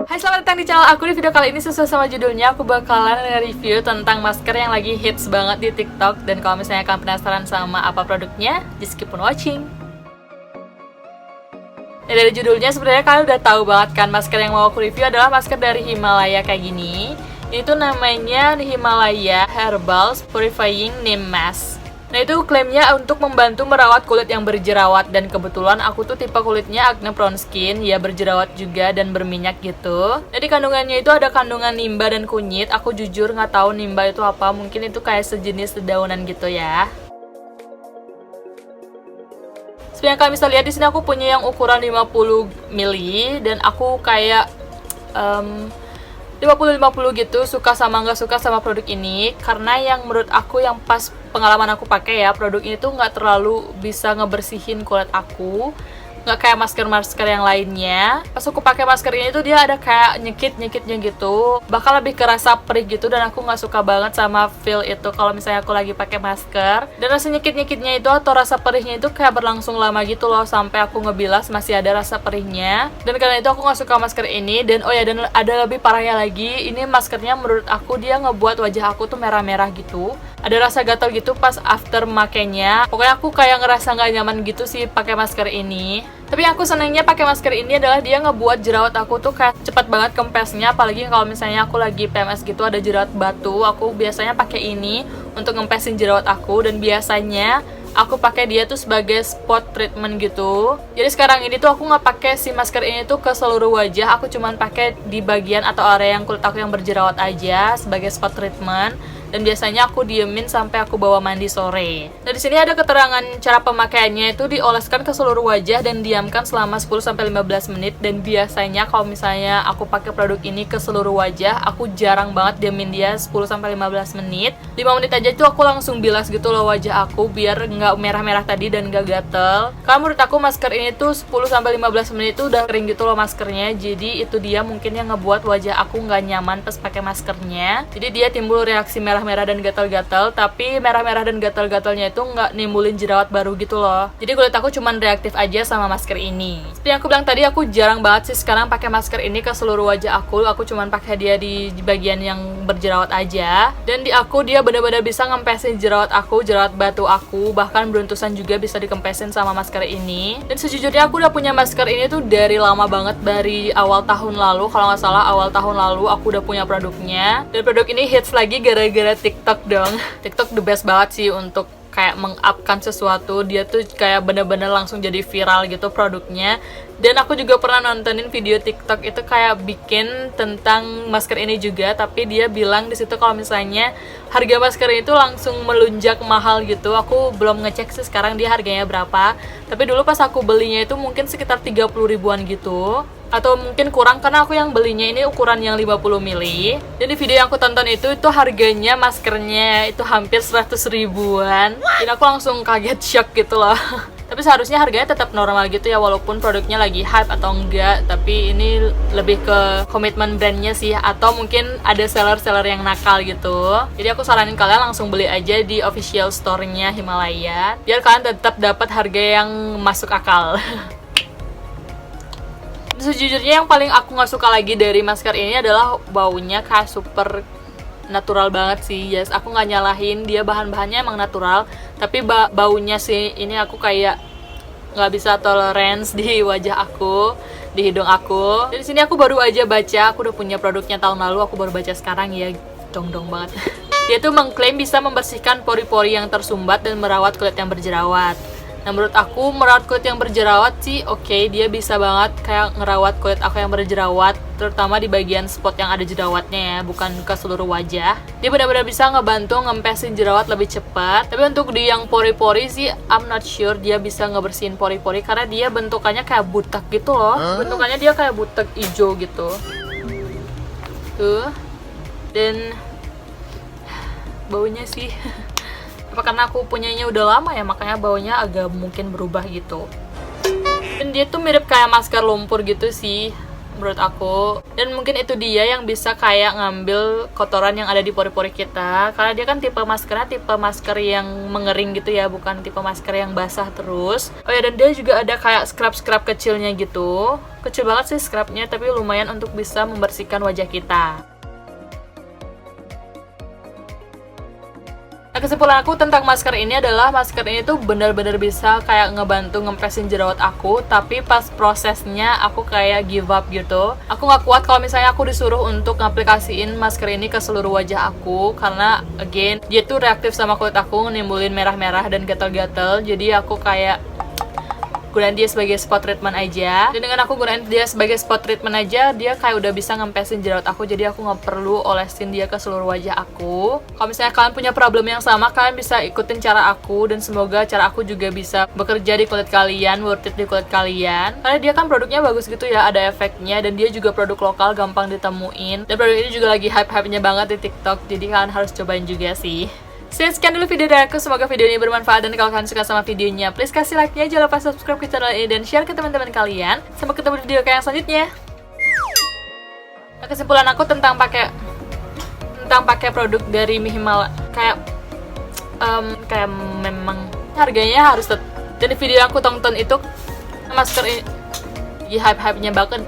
Hai, selamat datang di channel aku. Di video kali ini sesuai sama judulnya, aku bakalan review tentang masker yang lagi hits banget di TikTok. Dan kalau misalnya kalian penasaran sama apa produknya, just keep on watching. Nah, dari judulnya sebenarnya kalian udah tahu banget kan, masker yang mau aku review adalah masker dari Himalaya kayak gini. Ini tuh namanya Himalaya Herbal Purifying Neem Mask. Nah, itu klaimnya untuk membantu merawat kulit yang berjerawat. Dan kebetulan aku tuh tipe kulitnya acne prone skin, ya berjerawat juga dan berminyak gitu. Jadi kandungannya itu ada kandungan nimba dan kunyit. Aku jujur nggak tahu nimba itu apa, mungkin itu kayak sejenis dedaunan gitu ya. Seperti yang kalian bisa lihat di sini, aku punya yang ukuran 50 ml dan aku kayak 50-50 gitu, suka sama nggak suka sama produk ini. Karena yang menurut aku, yang pas pengalaman aku pakai ya, produk ini tuh nggak terlalu bisa ngebersihin kulit aku, nggak kayak masker-masker yang lainnya. Pas aku pakai masker ini tuh dia ada kayak nyekit-nyekitnya gitu, bakal lebih kerasa perih gitu, dan aku nggak suka banget sama feel itu kalau misalnya aku lagi pakai masker. Dan rasa nyekit-nyekitnya itu atau rasa perihnya itu kayak berlangsung lama gitu loh, sampai aku ngebilas masih ada rasa perihnya. Dan karena itu aku nggak suka masker ini. Dan oh ya, dan ada lebih parahnya lagi, ini maskernya menurut aku dia ngebuat wajah aku tuh merah-merah gitu, ada rasa gatal gitu pas after makainya. Pokoknya aku kayak ngerasa nggak nyaman gitu sih pakai masker ini. Tapi yang aku senangnya pakai masker ini adalah dia ngebuat jerawat aku tuh kayak cepat banget kempesnya. Apalagi kalau misalnya aku lagi PMS gitu, ada jerawat batu, aku biasanya pakai ini untuk ngempesin jerawat aku. Dan biasanya aku pakai dia tuh sebagai spot treatment gitu. Jadi sekarang ini tuh aku nggak pakai si masker ini tuh ke seluruh wajah, aku cuman pakai di bagian atau area yang kulit aku yang berjerawat aja sebagai spot treatment. Dan biasanya aku diemin sampai aku bawa mandi sore. Nah, di sini ada keterangan cara pemakaiannya, itu dioleskan ke seluruh wajah dan diamkan selama 10-15 menit. Dan biasanya kalau misalnya aku pakai produk ini ke seluruh wajah, aku jarang banget diemin dia 10-15 menit. 5 menit aja tuh aku langsung bilas gitu loh wajah aku, biar nggak merah-merah tadi dan nggak gatel. Karena menurut aku masker ini tuh 10-15 menit tuh udah kering gitu loh maskernya. Jadi itu dia mungkin yang ngebuat wajah aku nggak nyaman pas pakai maskernya. Jadi dia timbul reaksi merah dan gatal-gatal, tapi merah-merah dan gatal-gatalnya itu nggak nimbulin jerawat baru gitu loh. Jadi kulit aku cuman reaktif aja sama masker ini. Seperti yang aku bilang tadi, aku jarang banget sih sekarang pakai masker ini ke seluruh wajah aku. Aku cuman pakai dia di bagian yang berjerawat aja. Dan di aku dia benar-benar bisa ngempesin jerawat aku, jerawat batu aku, bahkan beruntusan juga bisa dikempesin sama masker ini. Dan sejujurnya aku udah punya masker ini tuh dari lama banget, dari awal tahun lalu. Kalau nggak salah awal tahun lalu aku udah punya produknya. Dan produk ini hits lagi gara-gara TikTok dong. TikTok the best banget sih untuk kayak meng-upkan sesuatu. Dia tuh kayak bener-bener langsung jadi viral gitu produknya. Dan aku juga pernah nontonin video TikTok itu kayak bikin tentang masker ini juga, tapi dia bilang di situ kalau misalnya harga masker itu langsung melunjak mahal gitu. Aku belum ngecek sih sekarang dia harganya berapa, tapi dulu pas aku belinya itu mungkin sekitar 30 ribuan gitu, atau mungkin kurang karena aku yang belinya ini ukuran yang 50 ml. Dan di video yang aku tonton itu harganya maskernya itu hampir 100 ribuan. Dan aku langsung kaget, shock gitu loh. Tapi seharusnya harganya tetap normal gitu ya, walaupun produknya lagi hype atau enggak. Tapi ini lebih ke komitmen brandnya sih, atau mungkin ada seller-seller yang nakal gitu. Jadi aku saranin kalian langsung beli aja di official store-nya Himalaya, biar kalian tetap dapat harga yang masuk akal. Sejujurnya yang paling aku nggak suka lagi dari masker ini adalah baunya, kayak super natural banget sih. Yes, aku nggak nyalahin, dia bahan-bahannya emang natural, tapi baunya sih ini aku kayak nggak bisa tolerance di wajah aku, di hidung aku. Dan di sini aku baru aja baca, aku udah punya produknya tahun lalu, aku baru baca sekarang ya, dong banget. Dia tuh mengklaim bisa membersihkan pori-pori yang tersumbat dan merawat kulit yang berjerawat. Nah, menurut aku merawat kulit yang berjerawat sih oke, dia bisa banget kayak ngerawat kulit aku yang berjerawat, terutama di bagian spot yang ada jerawatnya ya, bukan ke seluruh wajah. Dia benar-benar bisa ngebantu ngempesin jerawat lebih cepat. Tapi untuk di yang pori-pori sih I'm not sure dia bisa ngebersihin pori-pori, karena dia bentukannya kayak butek gitu loh. Bentukannya dia kayak butek hijau gitu. Tuh. Dan baunya sih apa karena aku punyanya udah lama ya, makanya baunya agak mungkin berubah gitu. Dan dia tuh mirip kayak masker lumpur gitu sih. menurut aku. Dan mungkin itu dia yang bisa kayak ngambil kotoran yang ada di pori-pori kita, karena dia kan tipe masker yang mengering gitu ya, bukan tipe masker yang basah terus. Oh ya, dan dia juga ada kayak scrub kecilnya gitu, kecil banget sih scrubnya, tapi lumayan untuk bisa membersihkan wajah kita. Nah, kesimpulan aku tentang masker ini adalah masker ini tuh benar-benar bisa kayak ngebantu ngempesin jerawat aku, tapi pas prosesnya aku kayak give up gitu. Aku nggak kuat kalau misalnya aku disuruh untuk ngaplikasiin masker ini ke seluruh wajah aku, karena again dia tuh reaktif sama kulit aku, nimbulin merah-merah dan gatal-gatal. Jadi aku kayak gunain dia sebagai spot treatment aja. Dan dengan aku gunain dia sebagai spot treatment aja, dia kayak udah bisa ngempesin jerawat aku, jadi aku nggak perlu olesin dia ke seluruh wajah aku. Kalau misalnya kalian punya problem yang sama, kalian bisa ikutin cara aku, dan semoga cara aku juga bisa bekerja di kulit kalian, worth it di kulit kalian. Karena dia kan produknya bagus gitu ya, ada efeknya, dan dia juga produk lokal, gampang ditemuin. Dan produk ini juga lagi hype-hypenya banget di TikTok, jadi kalian harus cobain juga sih. Sekian dulu video dari aku, semoga video ini bermanfaat, dan kalau kalian suka sama videonya, please kasih like-nya, jangan lupa subscribe ke channel ini dan share ke teman-teman kalian. Sampai ketemu di video yang selanjutnya. Nah, kesimpulan aku tentang pakai produk dari Mihimala kayak memang harganya harus dan di video yang aku tonton itu masker ini hype-hypenya banget.